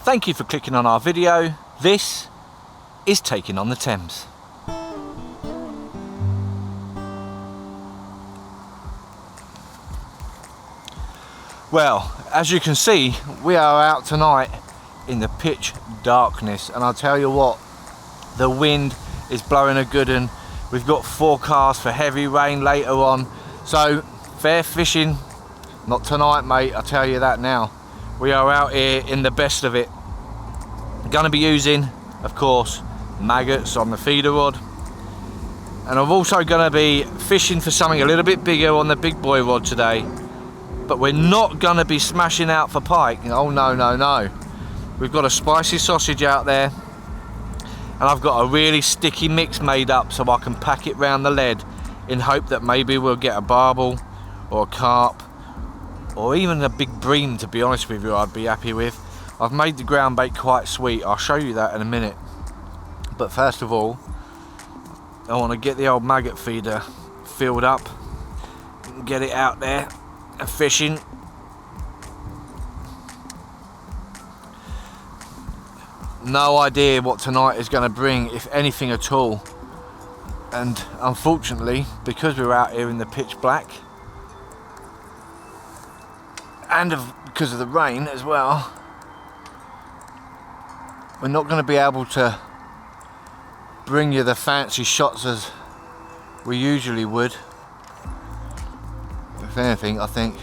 Thank you for clicking on our video. This is Taking on the Thames. Well, as you can see, we are out tonight in the pitch darkness, and I'll tell you what, the wind is blowing a good one. We've got forecasts for heavy rain later on, so fair fishing not tonight, mate, I'll tell you that now. We are out here in the best of it. Gonna be using, of course, maggots on the feeder rod, and I'm also gonna be fishing for something a little bit bigger on the big boy rod today. But we're not gonna be smashing out for pike. Oh no, no, no. We've got a spicy sausage out there, and I've got a really sticky mix made up so I can pack it round the lead in hope that maybe we'll get a barbel or a carp or even a big bream, to be honest with you, I'd be happy with. I've made the ground bait quite sweet. I'll show you that in a minute. But first of all, I want to get the old maggot feeder filled up and get it out there and fishing. No idea what tonight is going to bring, if anything at all, and unfortunately, because we're out here in the pitch black and because of the rain as well, we're not going to be able to bring you the fancy shots as we usually would. If anything, I think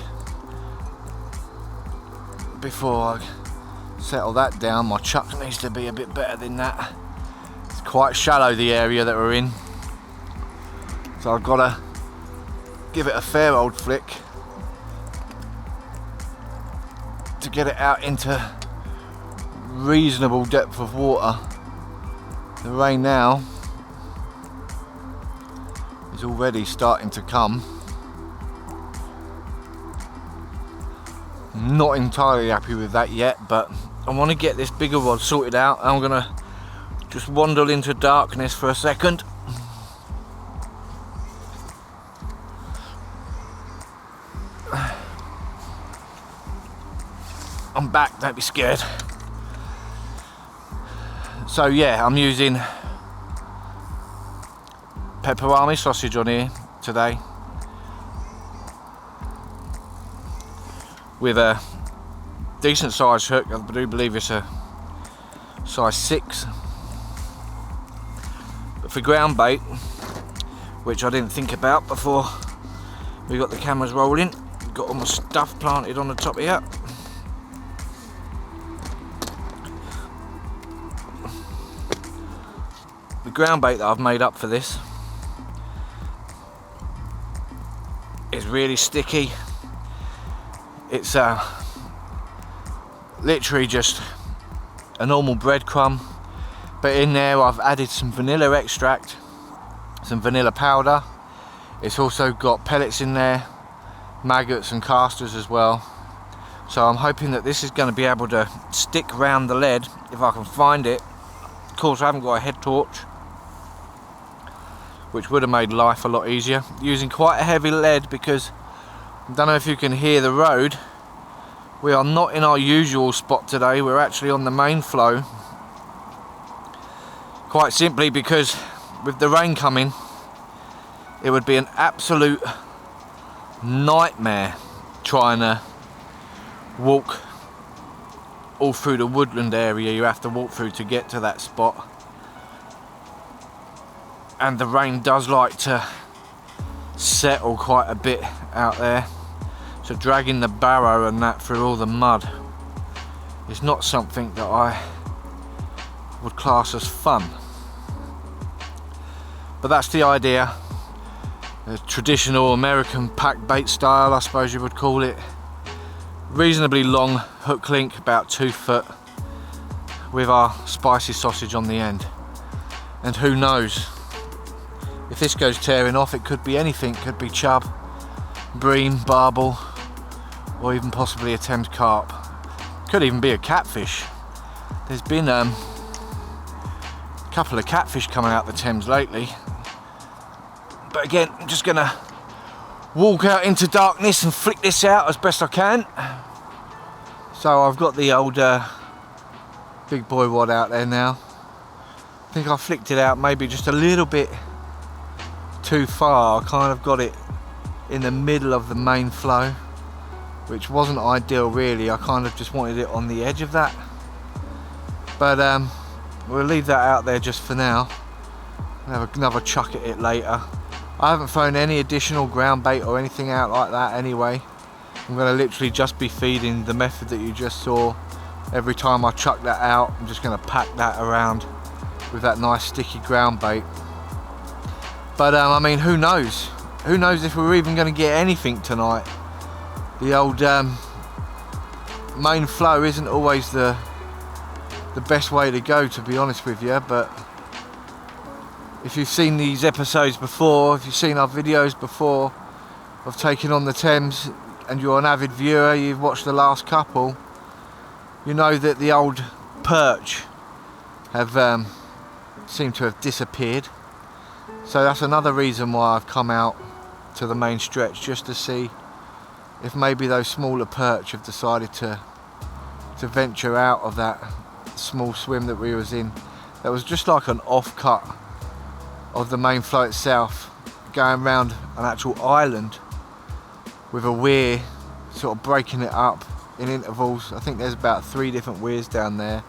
before I settle that down, my chuck needs to be a bit better than that. It's quite shallow, the area that we're in, so I've got to give it a fair old flick to get it out into reasonable depth of water. The rain now is already starting to come. I'm not entirely happy with that yet, but I want to get this bigger rod sorted out. I'm gonna just wander into darkness for a second. I'm back, don't be scared. So yeah, I'm using pepperami sausage on here today with a decent size hook. I do believe it's a size 6. But for ground bait, which I didn't think about before we got the cameras rolling, got all my stuff planted on the top here. The ground bait that I've made up for this is really sticky. It's literally just a normal breadcrumb, but in there I've added some vanilla extract, some vanilla powder. It's also got pellets in there, maggots and casters as well. So I'm hoping that this is going to be able to stick round the lead if I can find it. Of course, I haven't got a head torch, which would have made life a lot easier. Using quite a heavy lead because I don't know if you can hear the road. We are not in our usual spot today. We're actually on the main flow. Quite simply because with the rain coming, it would be an absolute nightmare trying to walk all through the woodland area you have to walk through to get to that spot. And the rain does like to settle quite a bit out there, so dragging the barrow and that through all the mud is not something that I would class as fun. But that's the idea. The traditional American pack bait style, I suppose you would call it. Reasonably long hook link, about 2 foot, with our spicy sausage on the end. And who knows, if this goes tearing off, it could be anything. It could be chub, bream, barbel, or even possibly a Thames carp. Could even be a catfish. There's been a couple of catfish coming out the Thames lately. But again, I'm just gonna walk out into darkness and flick this out as best I can. So I've got the old big boy rod out there now. I think I flicked it out maybe just a little bit too far. I kind of got it in the middle of the main flow, which wasn't ideal really. I kind of just wanted it on the edge of that, but we'll leave that out there just for now. Have another chuck at it later. I haven't thrown any additional ground bait or anything out like that anyway. I'm going to literally just be feeding the method that you just saw. Every time I chuck that out, I'm just going to pack that around with that nice sticky ground bait. But I mean, who knows? Who knows if we're even going to get anything tonight? The old main flow isn't always the best way to go, to be honest with you, but if you've seen these episodes before, if you've seen our videos before of taking on the Thames, and you're an avid viewer, you've watched the last couple, you know that the old perch have seemed to have disappeared. So that's another reason why I've come out to the main stretch, just to see if maybe those smaller perch have decided to venture out of that small swim that we was in. That was just like an off-cut of the main flow itself, going around an actual island with a weir, sort of breaking it up in intervals. I think there's about 3 different weirs down there,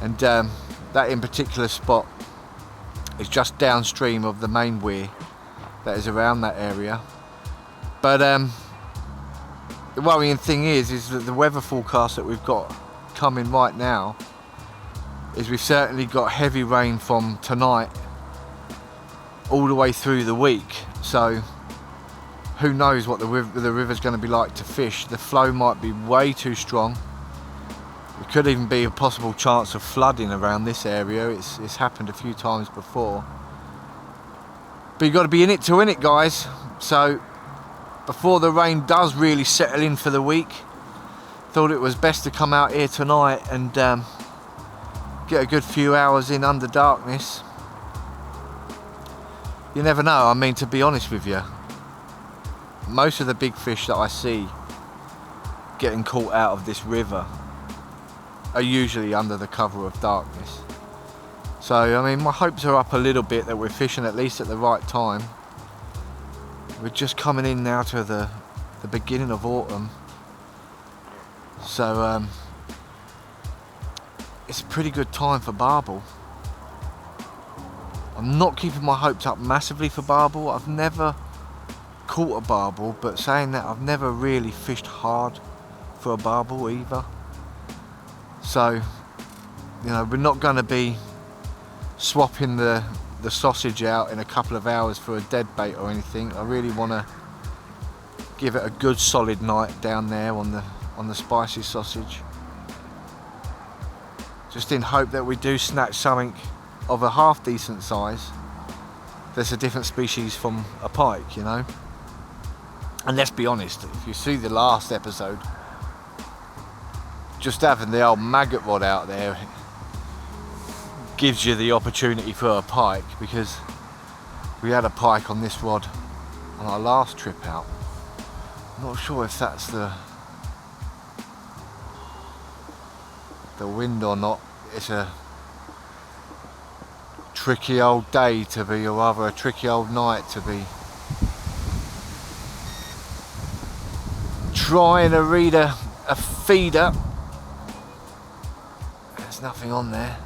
and that in particular spot is just downstream of the main weir that is around that area. But the worrying thing is that the weather forecast that we've got coming right now is we've certainly got heavy rain from tonight all the way through the week. So who knows what the river's going to be like to fish. The flow might be way too strong. There could even be a possible chance of flooding around this area. It's happened a few times before. But you've got to be in it to win it, guys. So before the rain does really settle in for the week, thought it was best to come out here tonight and get a good few hours in under darkness. You never know. I mean, to be honest with you, most of the big fish that I see getting caught out of this river are usually under the cover of darkness. So I mean, my hopes are up a little bit that we're fishing at least at the right time. We're just coming in now to the beginning of autumn, so it's a pretty good time for barbel. I'm not keeping my hopes up massively for barbel. I've never caught a barbel, but saying that, I've never really fished hard for a barbel either. So, you know, we're not going to be swapping the sausage out in a couple of hours for a dead bait or anything. I really want to give it a good solid night down there on the spicy sausage, just in hope that we do snatch something of a half decent size that's a different species from a pike, you know. And let's be honest, if you see the last episode, just having the old maggot rod out there gives you the opportunity for a pike, because we had a pike on this rod on our last trip out. I'm not sure if that's the wind or not. It's a tricky old day to be, or rather a tricky old night to be trying to read a feeder. There's nothing on there.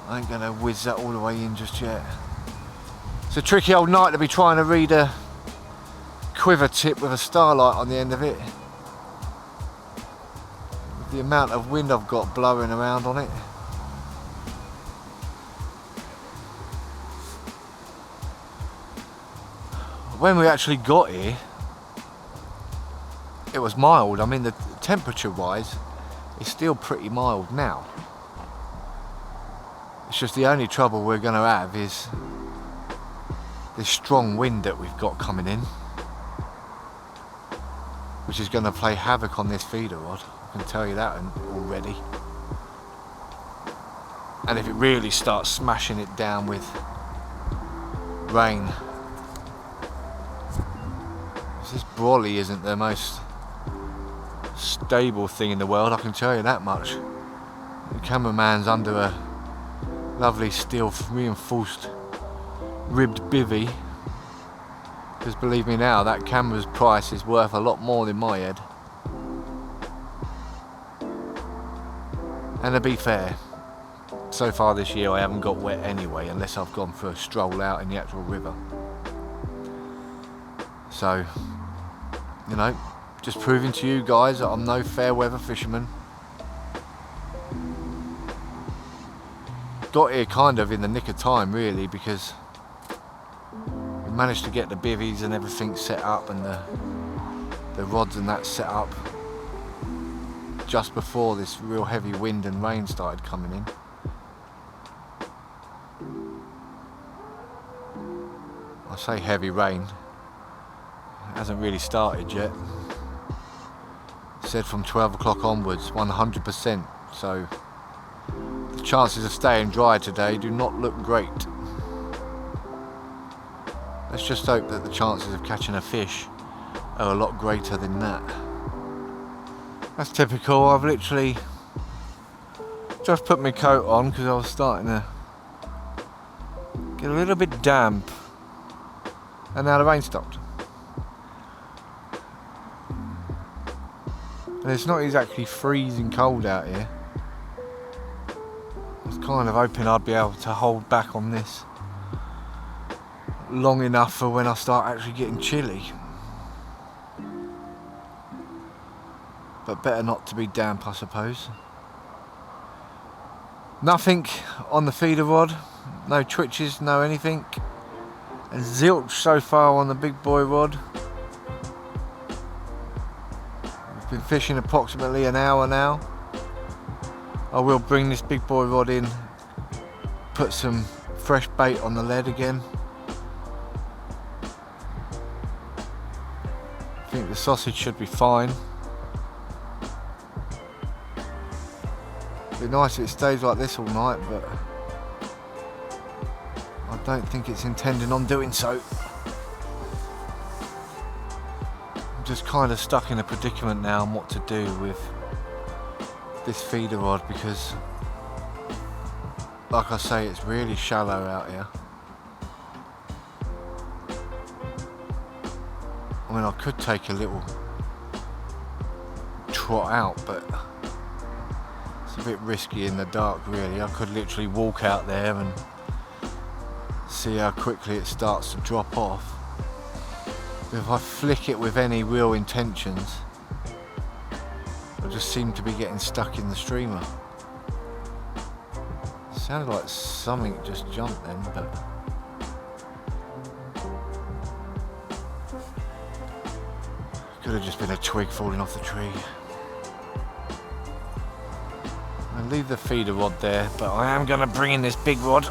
I ain't gonna whiz that all the way in just yet. It's a tricky old night to be trying to read a quiver tip with a starlight on the end of it, with the amount of wind I've got blowing around on it. When we actually got here, it was mild. I mean, the temperature wise, it's still pretty mild now. It's just the only trouble we're going to have is this strong wind that we've got coming in, which is going to play havoc on this feeder rod. I can tell you that already. And if it really starts smashing it down with rain, this brolly isn't the most stable thing in the world, I can tell you that much. The cameraman's under a lovely steel reinforced ribbed bivvy, because believe me now, that camera's price is worth a lot more than my head. And to be fair, so far this year I haven't got wet anyway, unless I've gone for a stroll out in the actual river. So, you know, just proving to you guys that I'm no fair weather fisherman. Got here kind of in the nick of time really, because we managed to get the bivvies and everything set up, and the rods and that set up just before this real heavy wind and rain started coming in. I say heavy rain, it hasn't really started yet. It said from 12 o'clock onwards, 100%, so the chances of staying dry today do not look great. Let's just hope that the chances of catching a fish are a lot greater than that. That's typical. I've literally just put my coat on because I was starting to get a little bit damp, and now the rain stopped. And it's not exactly freezing cold out here. I was kind of hoping I'd be able to hold back on this long enough for when I start actually getting chilly. But better not to be damp, I suppose. Nothing on the feeder rod, no twitches, no anything. And zilch so far on the big boy rod. We've been fishing approximately an hour now. I will bring this big boy rod in, put some fresh bait on the lead again. I think the sausage should be fine. It'd be nice if it stays like this all night, but I don't think it's intending on doing so. I'm just kind of stuck in a predicament now on what to do with this feeder rod, because like I say, it's really shallow out here. I mean, I could take a little trot out, but it's a bit risky in the dark really. I could literally walk out there and see how quickly it starts to drop off. But if I flick it with any real intentions, I just seem to be getting stuck in the streamer. It sounded like something just jumped then, but could have just been a twig falling off the tree. I'll leave the feeder rod there, but I am going to bring in this big rod.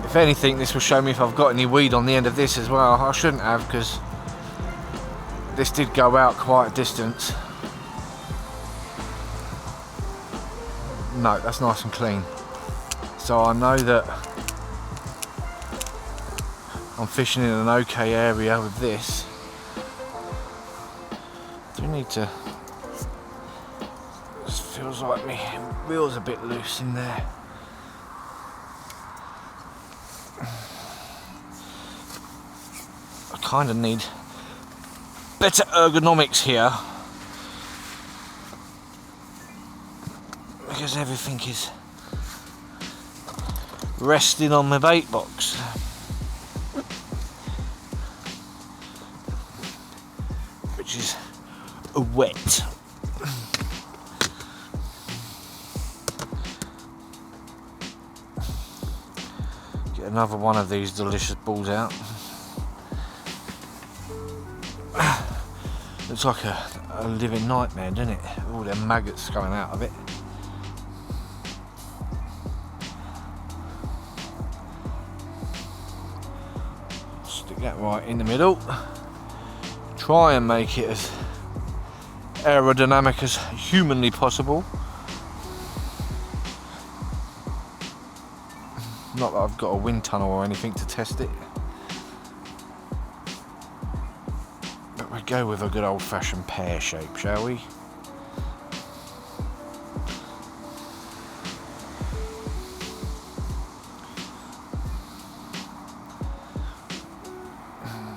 If anything, this will show me if I've got any weed on the end of this as well. I shouldn't have, because this did go out quite a distance. No, that's nice and clean. So I know that I'm fishing in an okay area with this. Do need to... This feels like my reel's a bit loose in there. I kind of need better ergonomics here, because everything is resting on my bait box. Which is wet. Get another one of these delicious balls out. Looks like a living nightmare, doesn't it? All them maggots coming out of it. Stick that right in the middle. Try and make it as aerodynamic as humanly possible. Not that I've got a wind tunnel or anything to test it. But we go with a good old-fashioned pear shape, shall we?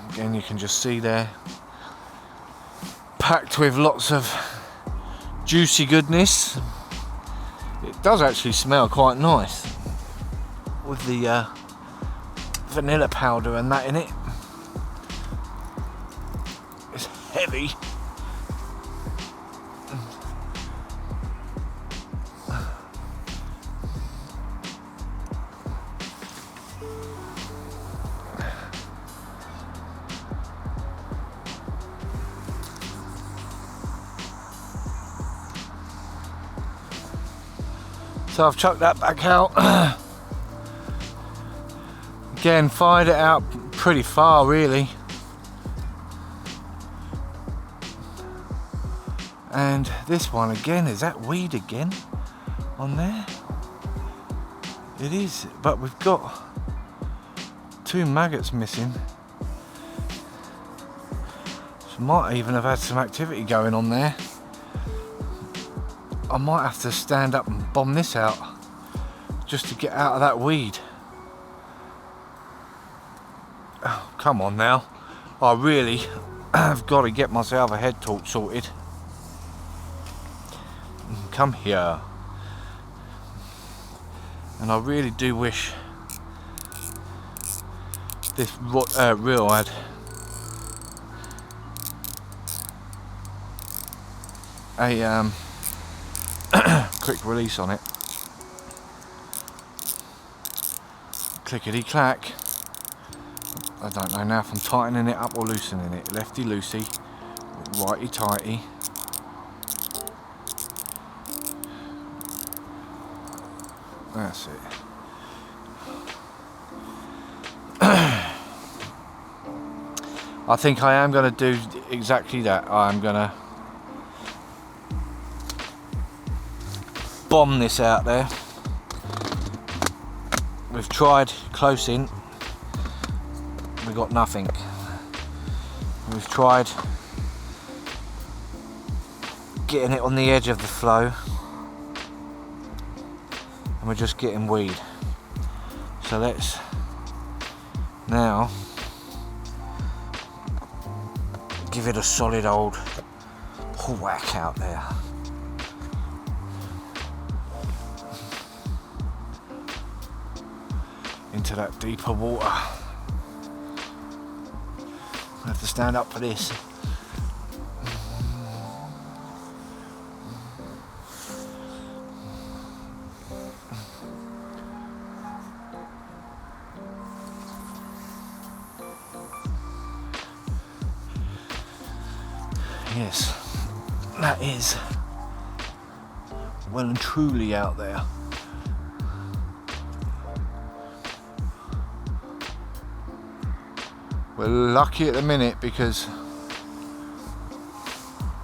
Again, you can just see there, packed with lots of juicy goodness. It does actually smell quite nice with the vanilla powder and that in it. It's heavy. So I've chucked that back out. Again, fired it out pretty far really. And this one again, is that weed again on there? It is, but we've got 2 maggots missing. So might even have had some activity going on there. I might have to stand up and bomb this out just to get out of that weed. Oh, come on now. I really have got to get myself a head torch sorted. Come here. And I really do wish this reel had a quick release on it. Clickety clack. I don't know now if I'm tightening it up or loosening it. Lefty loosey, righty tighty. That's it. I think I am going to do exactly that. I'm going to bomb this out there. We've tried close in, we got nothing. We've tried getting it on the edge of the flow and we're just getting weed. So let's now give it a solid old whack out there. Into that deeper water. I have to stand up for this. Yes, that is well and truly out there. We're lucky at the minute because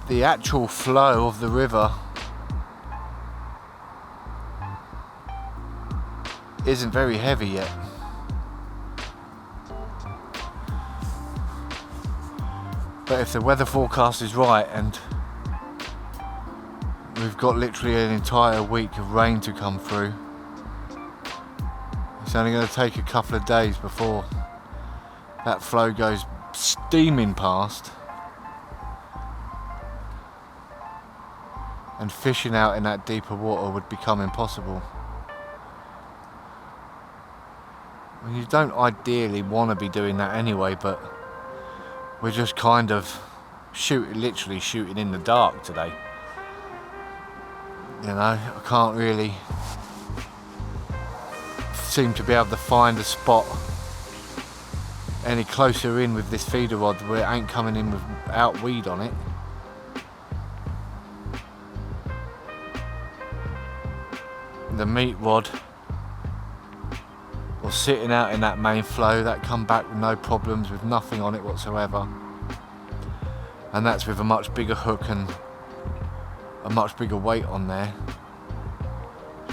the actual flow of the river isn't very heavy yet. But if the weather forecast is right and we've got literally an entire week of rain to come through, it's only going to take a couple of days before that flow goes steaming past and fishing out in that deeper water would become impossible. Well, you don't ideally want to be doing that anyway, but we're just kind of literally shooting in the dark today. You know, I can't really seem to be able to find a spot any closer in with this feeder rod where it ain't coming in without weed on it. The meat rod was sitting out in that main flow, that come back with no problems, with nothing on it whatsoever, and that's with a much bigger hook and a much bigger weight on there,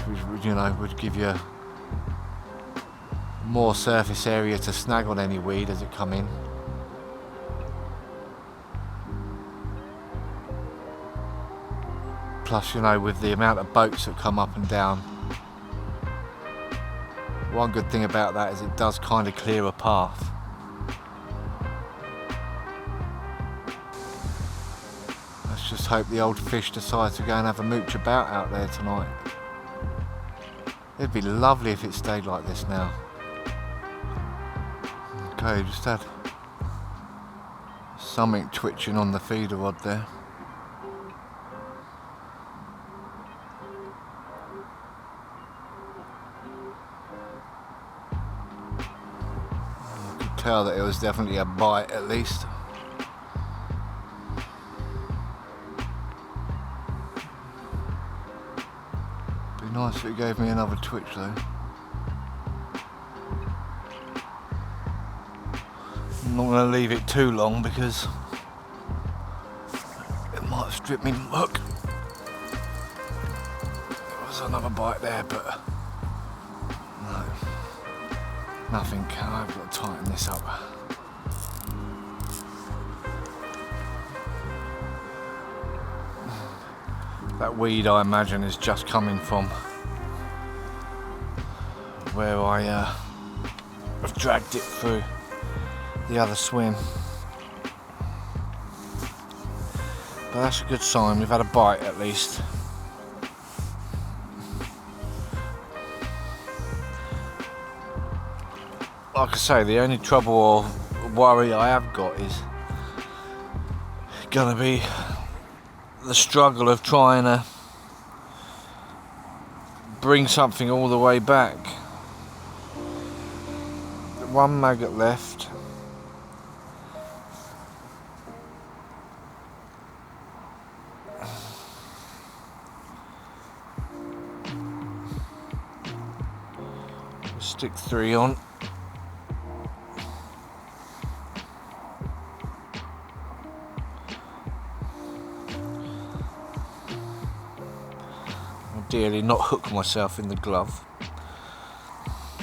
which, you know, would give you more surface area to snag on any weed as it come in. Plus, you know, with the amount of boats that come up and down, one good thing about that is it does kind of clear a path. Let's just hope the old fish decide to go and have a mooch about out there tonight. It'd be lovely if it stayed like this now. Okay, just had something twitching on the feeder rod there. I could tell that it was definitely a bite at least. Be nice if it gave me another twitch though. I'm not going to leave it too long because it might strip me hook. There was another bite there, but no, nothing. I've got to tighten this up. That weed, I imagine, is just coming from where I have dragged it through the other swim. But that's a good sign, we've had a bite at least. Like I say, the only trouble or worry I have got is gonna be the struggle of trying to bring something all the way back. One maggot left. Stick 3 on. Ideally not hook myself in the glove.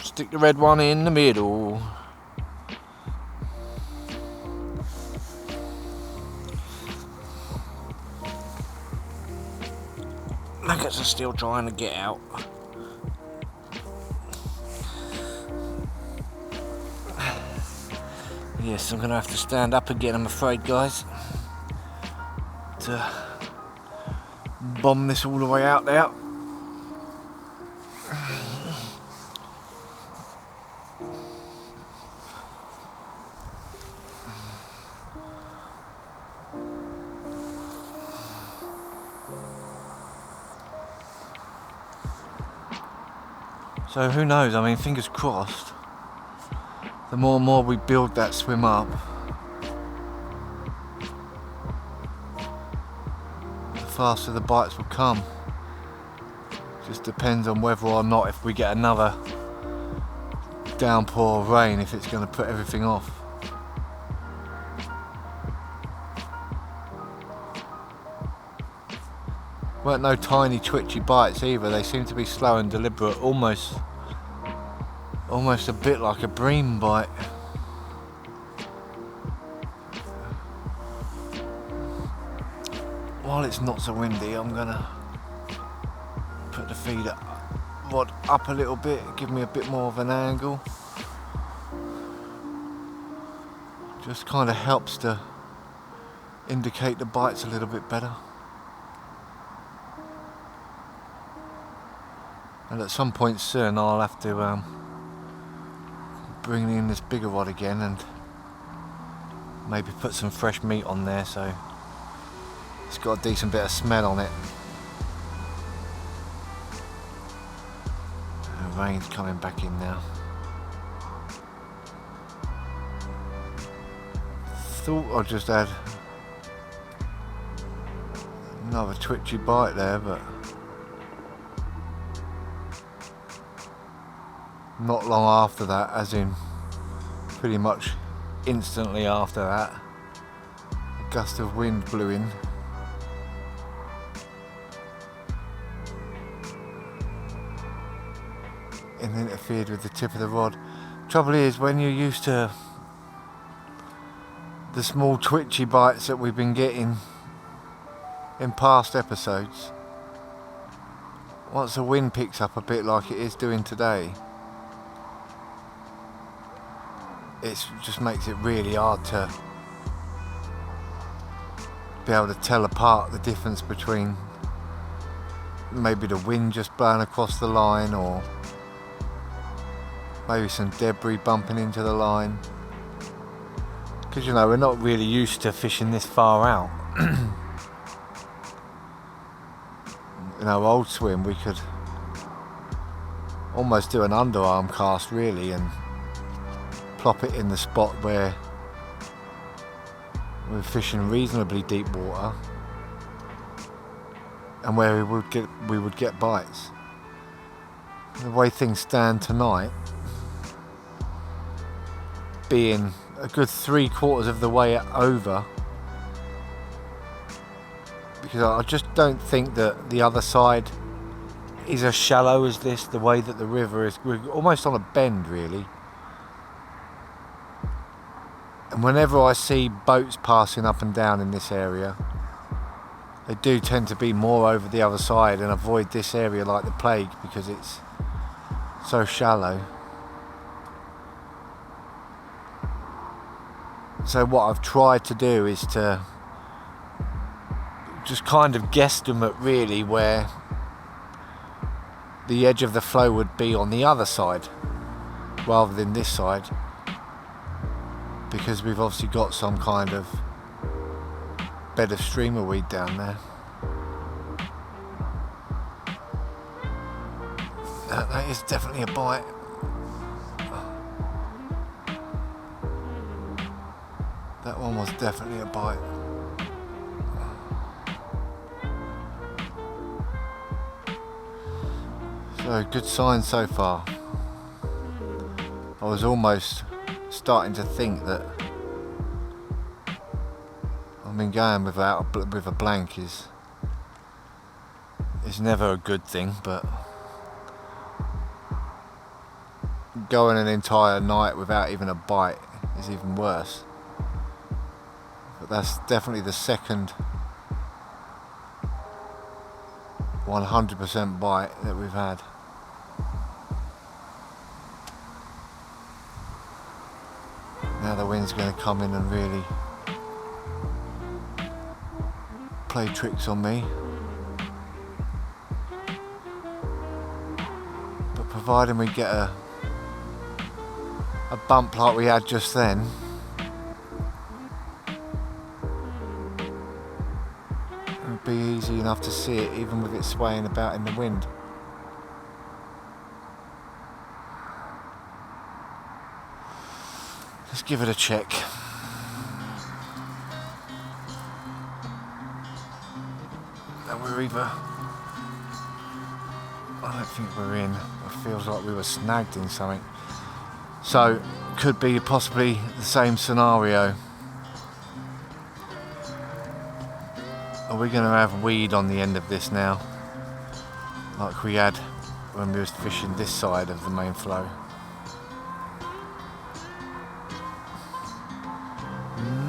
Stick the red one in the middle. Maggots are still trying to get out. Yes, I'm going to have to stand up again, I'm afraid, guys, to bomb this all the way out there. So who knows, I mean, fingers crossed. The more and more we build that swim up, the faster the bites will come. Just depends on whether or not, if we get another downpour of rain, if it's going to put everything off. Weren't no tiny twitchy bites either, they seem to be slow and deliberate, almost a bit like a bream bite. While it's not so windy, I'm gonna put the feeder rod up a little bit, give me a bit more of an angle. Just kind of helps to indicate the bites a little bit better. And at some point soon I'll have to bring in this bigger rod again and maybe put some fresh meat on there so it's got a decent bit of smell on it. The rain's coming back in now. Thought I just had another twitchy bite there, but not long after that, as in pretty much instantly after that, a gust of wind blew in. and interfered with the tip of the rod. Trouble is, when you're used to the small twitchy bites that we've been getting in past episodes, once the wind picks up a bit like it is doing today, it just makes it really hard to be able to tell apart the difference between maybe the wind just blowing across the line or maybe some debris bumping into the line, because you know we're not really used to fishing this far out. In our old swim we could almost do an underarm cast really and plop it in the spot where we're fishing reasonably deep water and where we would get bites. The way things stand tonight, being a good 3/4 of the way over, because I just don't think that the other side is as shallow as this, the way that the river is. We're almost on a bend really, and whenever I see boats passing up and down in this area, they do tend to be more over the other side and avoid this area like the plague because it's so shallow. So what I've tried to do is to just kind of guesstimate really where the edge of the flow would be on the other side rather than this side, because we've obviously got some kind of bed of streamer weed down there. That is definitely a bite. That one was definitely a bite. So good sign so far. I was almost starting to think that I mean going with a blank is never a good thing, but going an entire night without even a bite is even worse. But that's definitely the second 100% bite that we've had. Now the wind's going to come in and really play tricks on me. But providing we get a bump like we had just then, it would be easy enough to see it even with it swaying about in the wind. Let's give it a check. And we're either, I don't think we're in. It feels like we were snagged in something. So, could be possibly the same scenario. Are we going to have weed on the end of this now? Like we had when we was fishing this side of the main flow?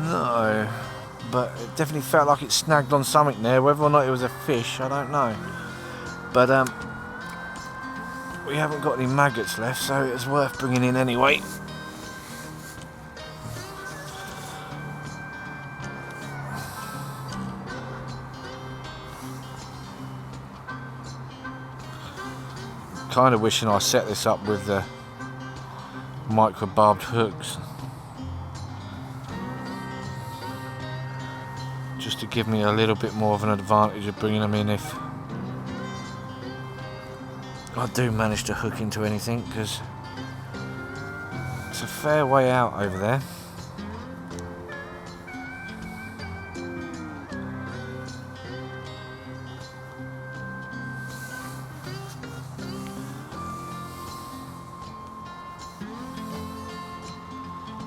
No, but it definitely felt like it snagged on something there. Whether or not it was a fish, I don't know. But we haven't got any maggots left, so it's worth bringing in anyway. Kind of wishing I set this up with the micro barbed hooks, just to give me a little bit more of an advantage of bringing them in if I do manage to hook into anything, because it's a fair way out over there.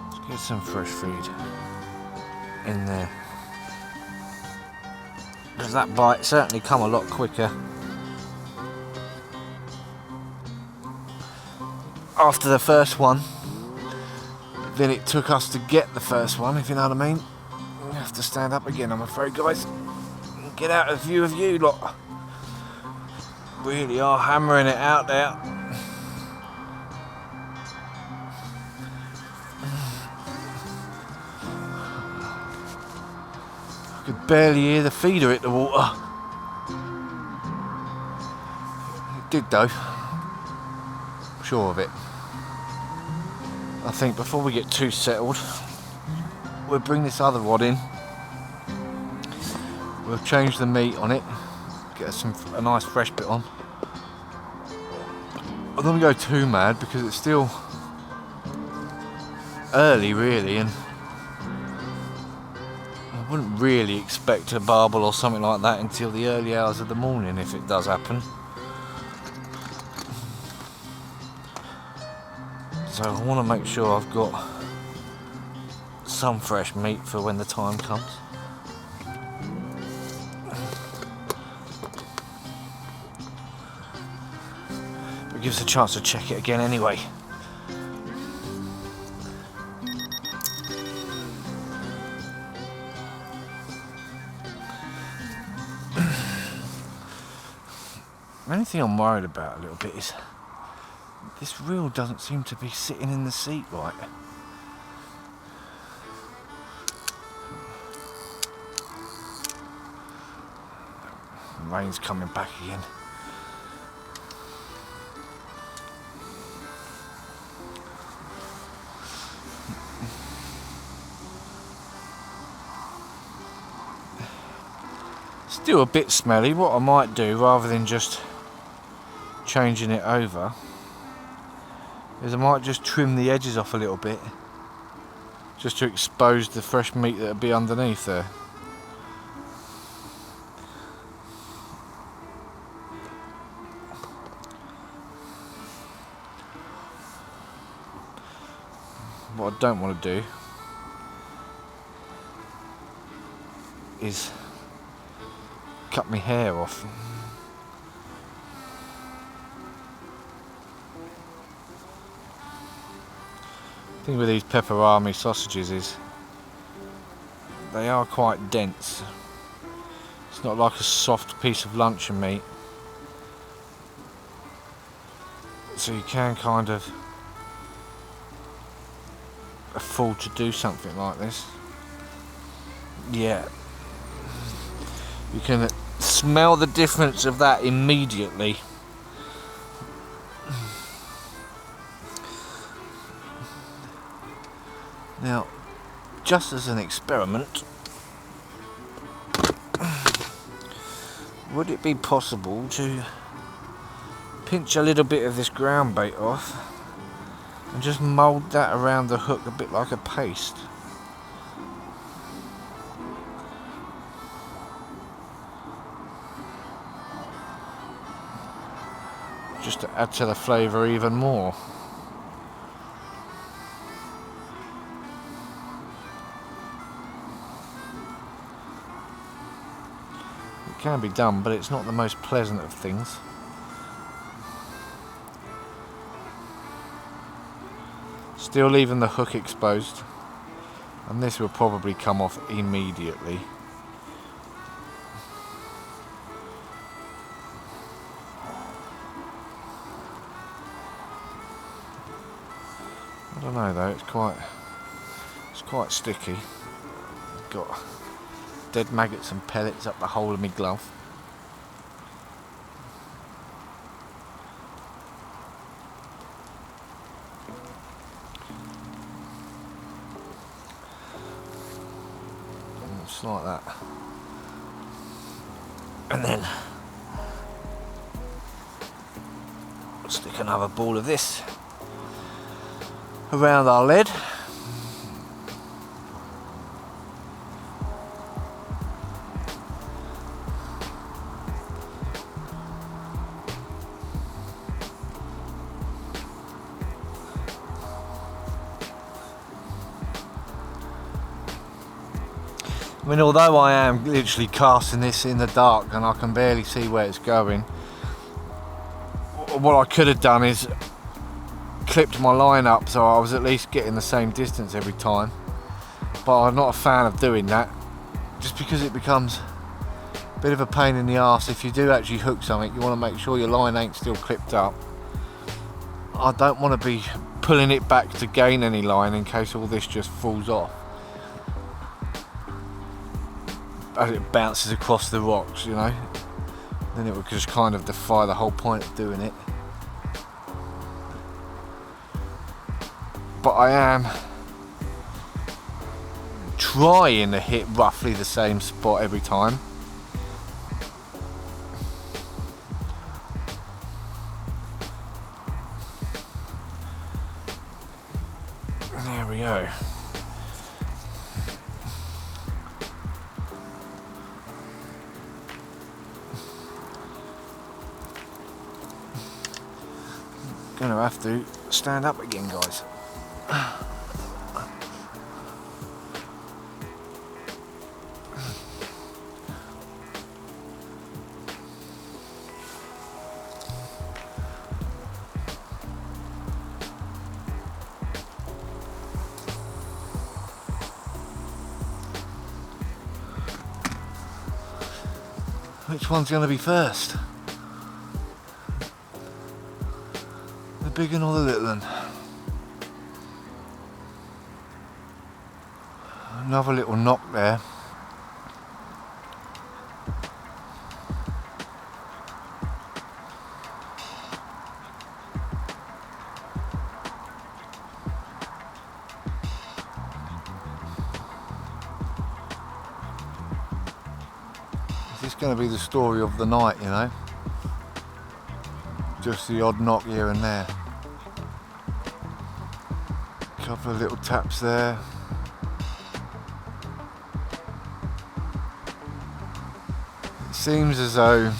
Let's get some fresh feed in there, because that bite certainly come a lot quicker after the first one than it took us to get the first one, if you know what I mean. We have to stand up again, I'm afraid, guys. Get out of view of you lot. Really are hammering it out there. I could barely hear the feeder hit the water. It did though. I'm sure of it. I think before we get too settled, we'll bring this other rod in. We'll change the meat on it, get a nice fresh bit on. I don't want to go too mad because it's still early really, and I wouldn't really expect a barbel or something like that until the early hours of the morning if it does happen. So I want to make sure I've got some fresh meat for when the time comes. It gives us a chance to check it again anyway. The only thing I'm worried about a little bit is this reel doesn't seem to be sitting in the seat right. The rain's coming back again. Still a bit smelly. What I might do, rather than just changing it over, is I might just trim the edges off a little bit, just to expose the fresh meat that'll be underneath there. What I don't want to do is cut my hair off. The thing with these pepperami sausages is they are quite dense. It's not like a soft piece of luncheon meat, so you can kind of afford to do something like this. Yeah, you can smell the difference of that immediately. Now, just as an experiment, would it be possible to pinch a little bit of this ground bait off and just mould that around the hook a bit like a paste? Just to add to the flavour even more. It can be done, but it's not the most pleasant of things. Still leaving the hook exposed, and this will probably come off immediately. I don't know though, it's quite sticky. Got dead maggots and pellets up the hole of my glove. Just like that. And then stick another ball of this around our lid. I mean, although I am literally casting this in the dark and I can barely see where it's going, what I could have done is clipped my line up so I was at least getting the same distance every time, but I'm not a fan of doing that just because it becomes a bit of a pain in the arse. If you do actually hook something, you want to make sure your line ain't still clipped up. I don't want to be pulling it back to gain any line in case all this just falls off as it bounces across the rocks, you know. Then it would just kind of defy the whole point of doing it. But I am trying to hit roughly the same spot every time. There we go. Gonna have to stand up again, guys. Which one's going to be first? The big one or the little one? Another little knock there. It's going to be the story of the night, you know. Just the odd knock here and there. Couple of little taps there. It seems as though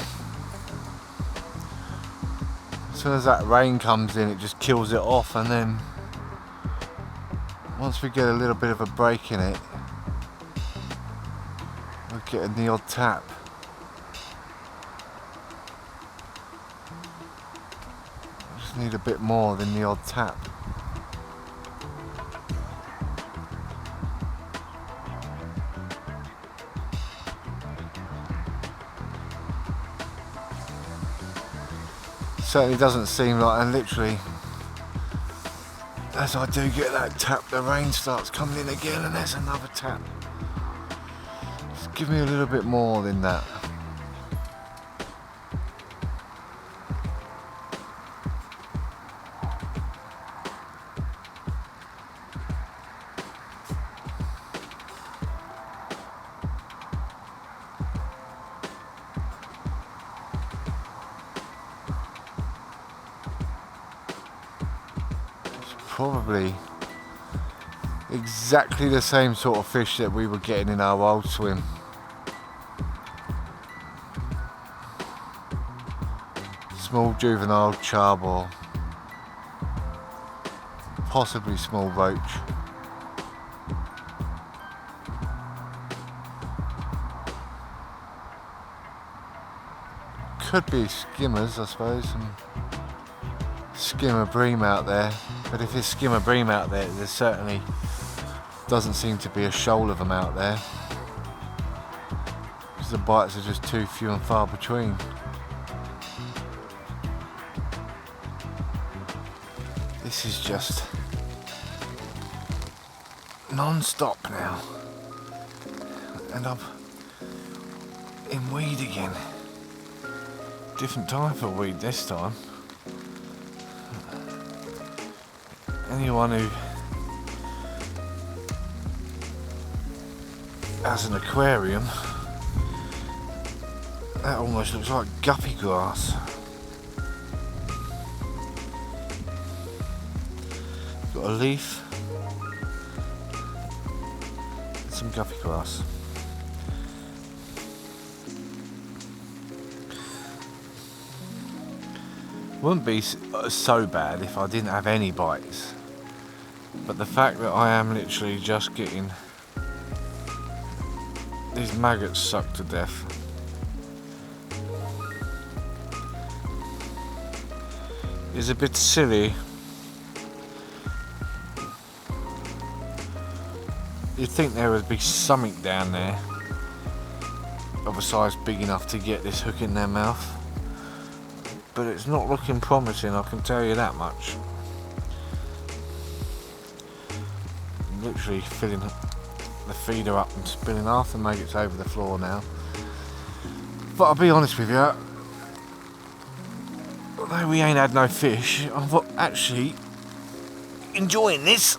as soon as that rain comes in, it just kills it off, and then once we get a little bit of a break in it, we're getting the odd tap. Need a bit more than the odd tap. Certainly doesn't seem like, and literally as I do get that tap, the rain starts coming in again, and there's another tap. Just give me a little bit more than that. Probably exactly the same sort of fish that we were getting in our old swim. Small juvenile charbor, possibly small roach. Could be skimmers, I suppose, and skimmer bream out there. But if there's skimmer bream out there, there certainly doesn't seem to be a shoal of them out there, because the bites are just too few and far between. This is just non-stop now, and I'm in weed again. Different type of weed this time. Anyone who has an aquarium, that almost looks like guppy grass. Got a leaf, and some guppy grass. Wouldn't be so bad if I didn't have any bites. But the fact that I am literally just getting these maggots sucked to death is a bit silly. You'd think there would be something down there of a size big enough to get this hook in their mouth, but it's not looking promising, I can tell you that much. I'm literally filling the feeder up and spilling half the maggots over the floor now. But I'll be honest with you, although we ain't had no fish, I'm actually enjoying this.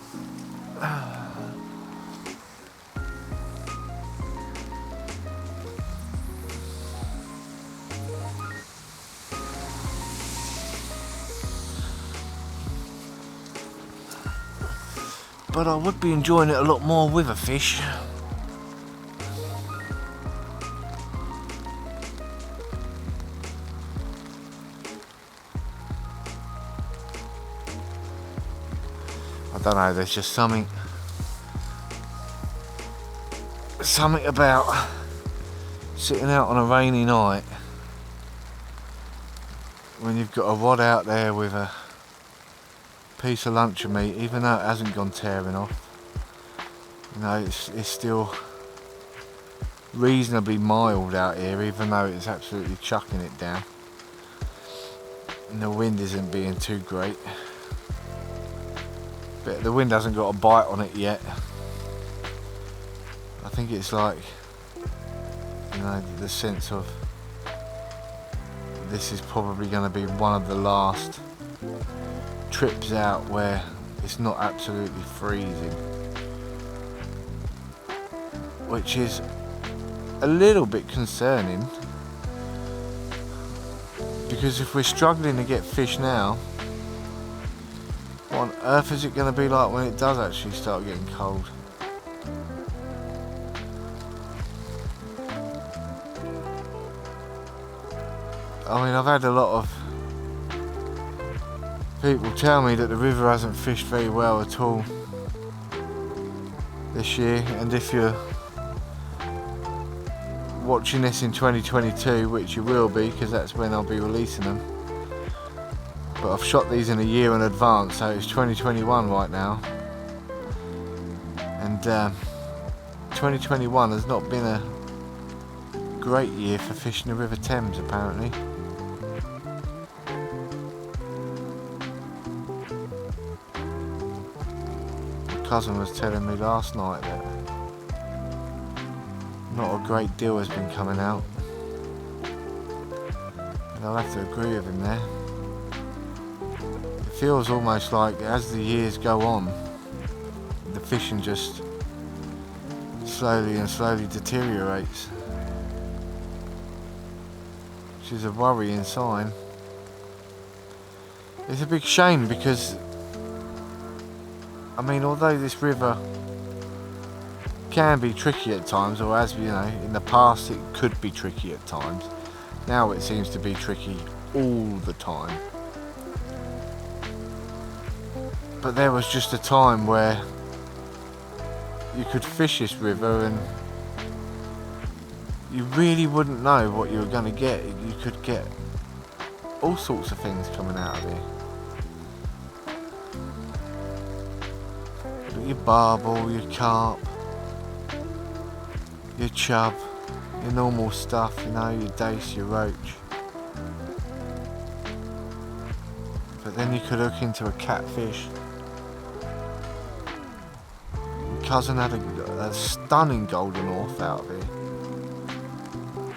But I would be enjoying it a lot more with a fish. I don't know, there's just something about sitting out on a rainy night when you've got a rod out there with a piece of luncheon meat, even though it hasn't gone tearing off. You know, it's still reasonably mild out here, even though it's absolutely chucking it down. And the wind isn't being too great. But the wind hasn't got a bite on it yet. I think it's like, you know, the sense of this is probably going to be one of the last trips out where it's not absolutely freezing, which is a little bit concerning, because if we're struggling to get fish now, what on earth is it going to be like when it does actually start getting cold? I mean, I've had a lot of people tell me that the river hasn't fished very well at all this year, and if you're watching this in 2022, which you will be because that's when I'll be releasing them, but I've shot these in a year in advance, so it's 2021 right now, and 2021 has not been a great year for fishing the River Thames apparently. Cousin was telling me last night that not a great deal has been coming out, and I'll have to agree with him there. It feels almost like as the years go on, the fishing just slowly deteriorates, which is a worrying sign. It's a big shame because, I mean, although this river can be tricky at times, or as you know, in the past it could be tricky at times, now it seems to be tricky all the time. But there was just a time where you could fish this river and you really wouldn't know what you were going to get. You could get all sorts of things coming out of here. Your barbel, your carp, your chub, your normal stuff, you know, your dace, your roach. But then you could hook into a catfish. My cousin had a stunning golden orf out of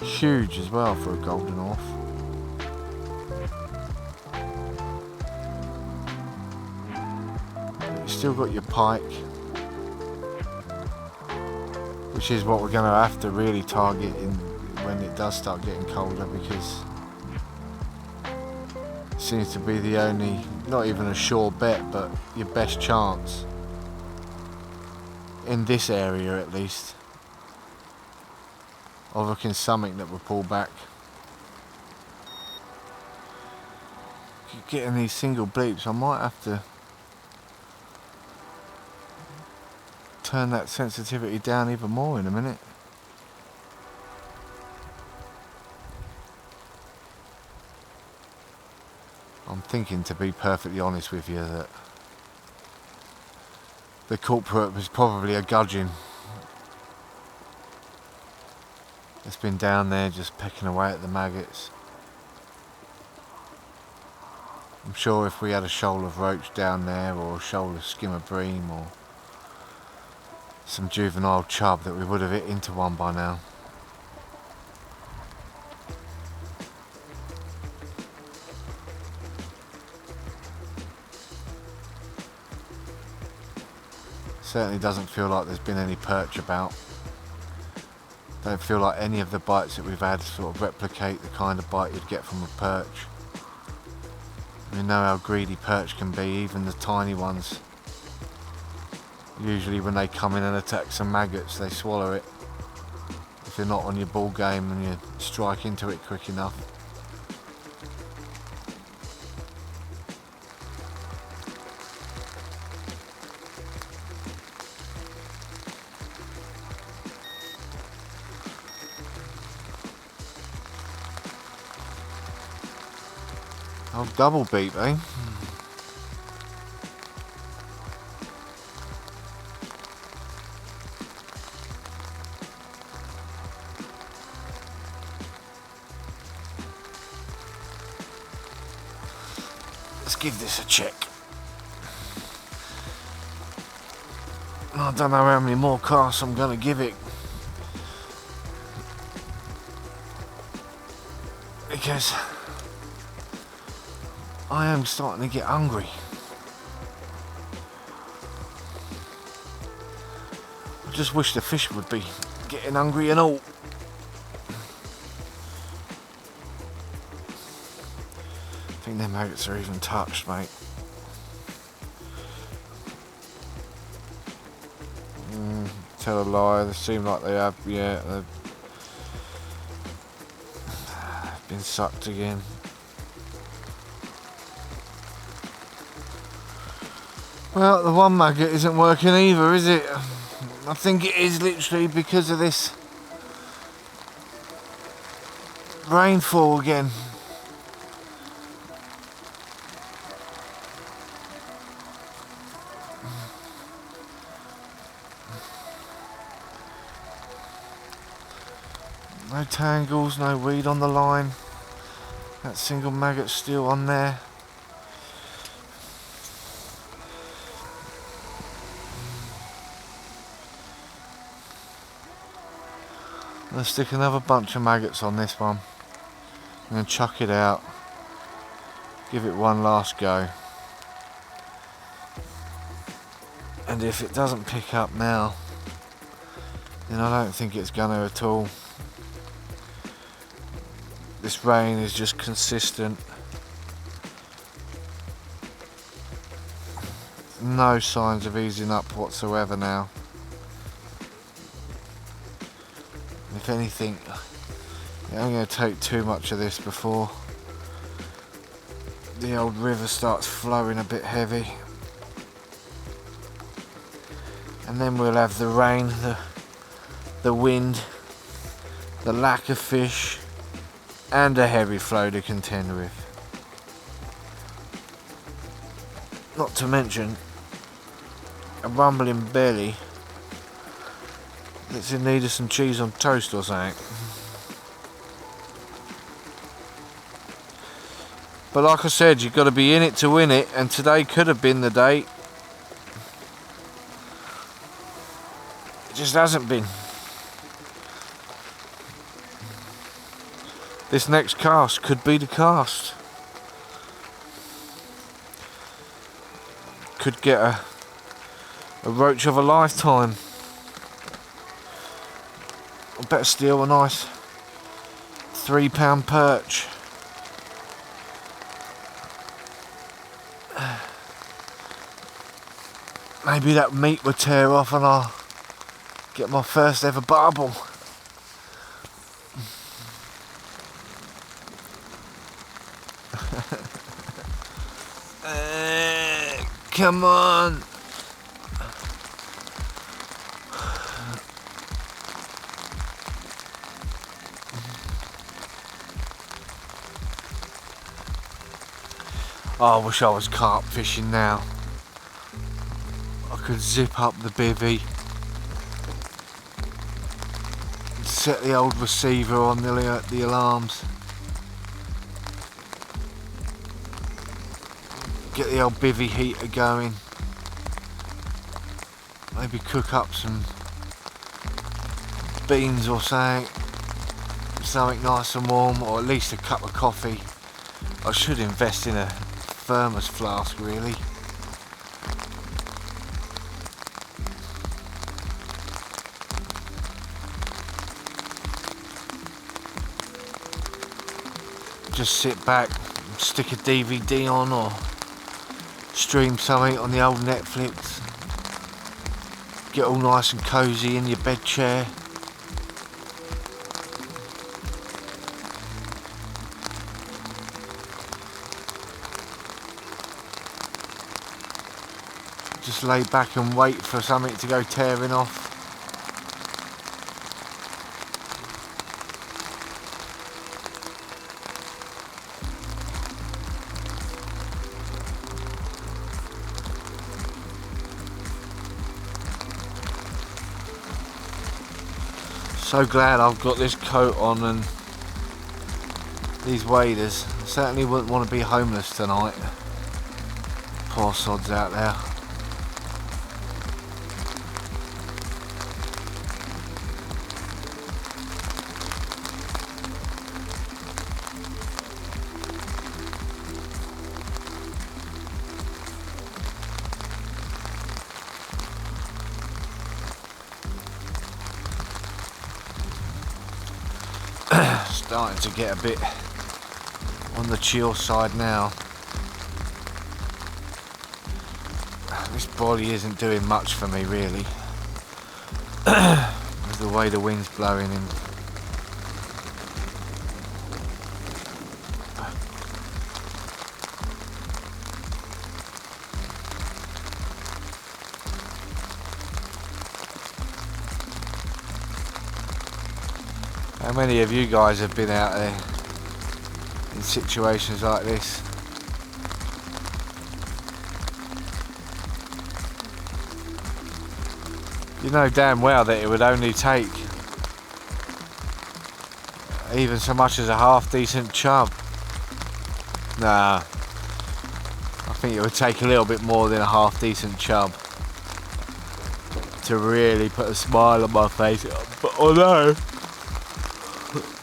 here. Huge as well for a golden orf. Still got your pike, which is what we're going to have to really target when it does start getting colder, because it seems to be the only, not even a sure bet, but your best chance in this area at least of hooking something that will pull back. Keep getting these single bleeps, I might have to turn that sensitivity down even more in a minute. I'm thinking, to be perfectly honest with you, that the culprit was probably a gudgeon, It's been down there just pecking away at the maggots. I'm sure if we had a shoal of roach down there, or a shoal of skimmer bream, or some juvenile chub, that we would have hit into one by now. Certainly doesn't feel like there's been any perch about. Don't feel like any of the bites that we've had sort of replicate the kind of bite you'd get from a perch. We know how greedy perch can be, even the tiny ones. Usually when they come in and attack some maggots, they swallow it. If you're not on your ball game and you strike into it quick enough. Oh, double beep, eh? Let's give this a check. I don't know how many more casts I'm going to give it, because I am starting to get hungry. I just wish the fish would be getting hungry and all. I think them maggots are even touched, mate. Tell a lie, they seem like they have, yeah, they've been sucked again. Well, the one maggot isn't working either, is it? I think it is literally because of this rainfall again. No tangles, no weed on the line. That single maggot's still on there. I'm going to stick another bunch of maggots on this one and then chuck it out. Give it one last go. And if it doesn't pick up now, then I don't think it's going to at all. This rain is just consistent. No signs of easing up whatsoever now. If anything, it ain't going to take too much of this before the old river starts flowing a bit heavy. And then we'll have the rain, the wind, the lack of fish, and a heavy flow to contend with. Not to mention a rumbling belly that's in need of some cheese on toast or something. But like I said, you've got to be in it to win it, and today could have been the day. It just hasn't been. This next cast could be the cast. Could get a roach of a lifetime. I better steal a nice £3 perch. Maybe that meat would tear off and I'll get my first ever barbel. Come on. Oh, I wish I was carp fishing now. I could zip up the bivvy, set the old receiver on the alarms. Get the old bivvy heater going. Maybe cook up some beans or something nice and warm, or at least a cup of coffee. I should invest in a thermos flask really. Just sit back, stick a DVD on or stream something on the old Netflix. Get all nice and cosy in your bed chair. Just lay back and wait for something to go tearing off. So glad I've got this coat on and these waders. I certainly wouldn't want to be homeless tonight. Poor sods out there. Starting to get a bit on the chill side now. This body isn't doing much for me really. With the way the wind's blowing in. How many of you guys have been out there in situations like this? You know damn well that it would only take even so much as a half decent chub. Nah, I think it would take a little bit more than a half decent chub to really put a smile on my face. But although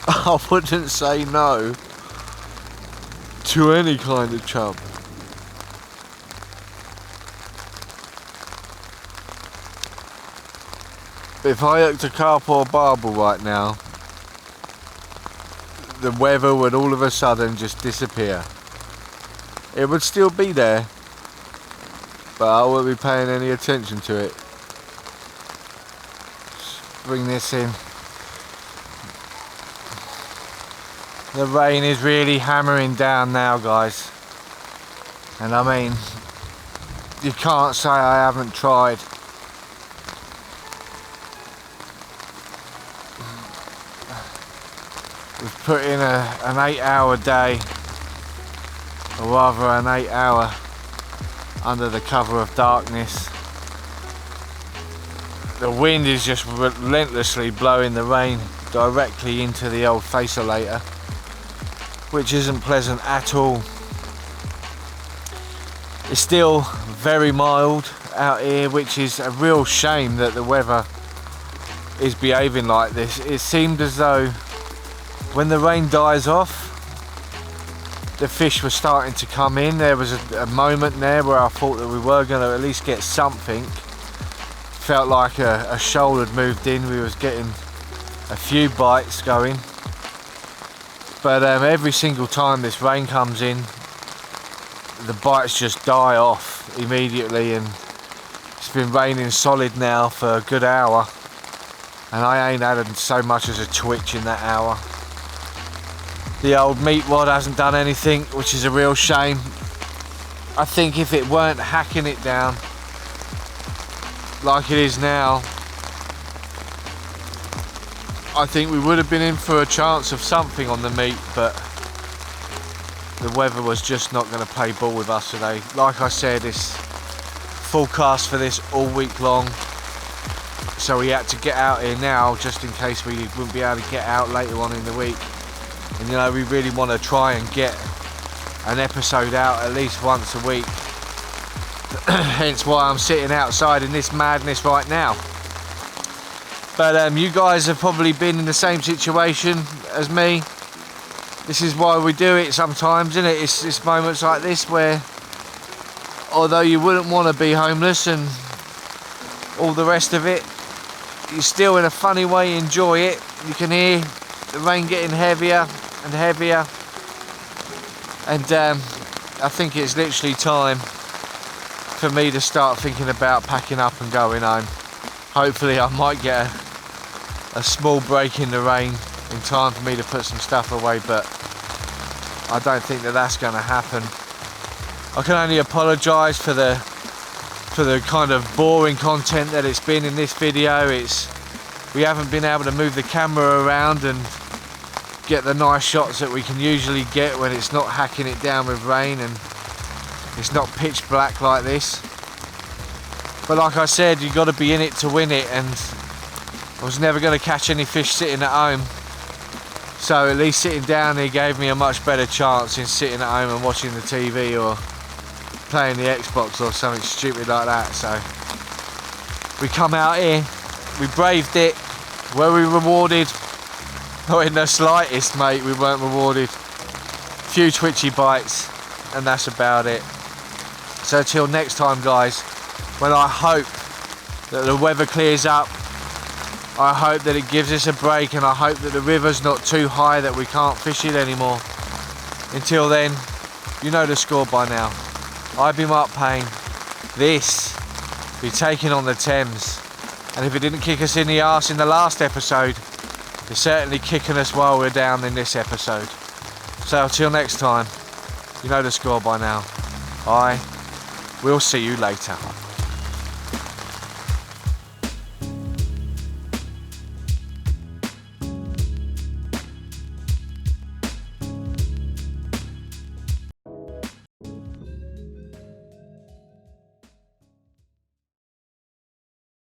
I wouldn't say no to any kind of chub. If I hooked a carp or barbel right now, the weather would all of a sudden just disappear. It would still be there, but I wouldn't be paying any attention to it. Just bring this in. The rain is really hammering down now, guys, and I mean, you can't say I haven't tried. We've put in an 8-hour day, or rather an 8-hour under the cover of darkness. The wind is just relentlessly blowing the rain directly into the old facelator, which isn't pleasant at all. It's still very mild out here, which is a real shame that the weather is behaving like this. It seemed as though when the rain dies off, the fish were starting to come in. There was a moment there where I thought that we were going to at least get something. Felt like a shoal had moved in. We was getting a few bites going. But every single time this rain comes in, the bites just die off immediately, and it's been raining solid now for a good hour, and I ain't had so much as a twitch in that hour. The old meat rod hasn't done anything, which is a real shame. I think if it weren't hacking it down like it is now, I think we would have been in for a chance of something on the meat, but the weather was just not going to play ball with us today. Like I said, it's forecast for this all week long. so we had to get out here now just in case we wouldn't be able to get out later on in the week. And you know, we really want to try and get an episode out at least once a week. Hence why I'm sitting outside in this madness right now. But you guys have probably been in the same situation as me. This is why we do it sometimes, isn't it? It's moments like this where, although you wouldn't want to be homeless and all the rest of it, you still in a funny way enjoy it. You can hear the rain getting heavier and heavier, and I think it's literally time for me to start thinking about packing up and going home. Hopefully I might get a small break in the rain in time for me to put some stuff away, but I don't think that that's going to happen. I can only apologise for the kind of boring content that it's been in this video. We haven't been able to move the camera around and get the nice shots that we can usually get when it's not hacking it down with rain and it's not pitch black like this. But like I said, you've got to be in it to win it, and I was never going to catch any fish sitting at home. So at least sitting down here gave me a much better chance in sitting at home and watching the TV or playing the Xbox or something stupid like that. So we come out here, we braved it. Were we rewarded? Not in the slightest, mate. We weren't rewarded. A few twitchy bites, and that's about it. So till next time, guys, when I hope that the weather clears up, I hope that it gives us a break, and I hope that the river's not too high that we can't fish it anymore. Until then, you know the score by now. I've been Mark Payne. This be taking on the Thames. And if it didn't kick us in the arse in the last episode, it's certainly kicking us while we're down in this episode. So until next time, you know the score by now. I will see you later.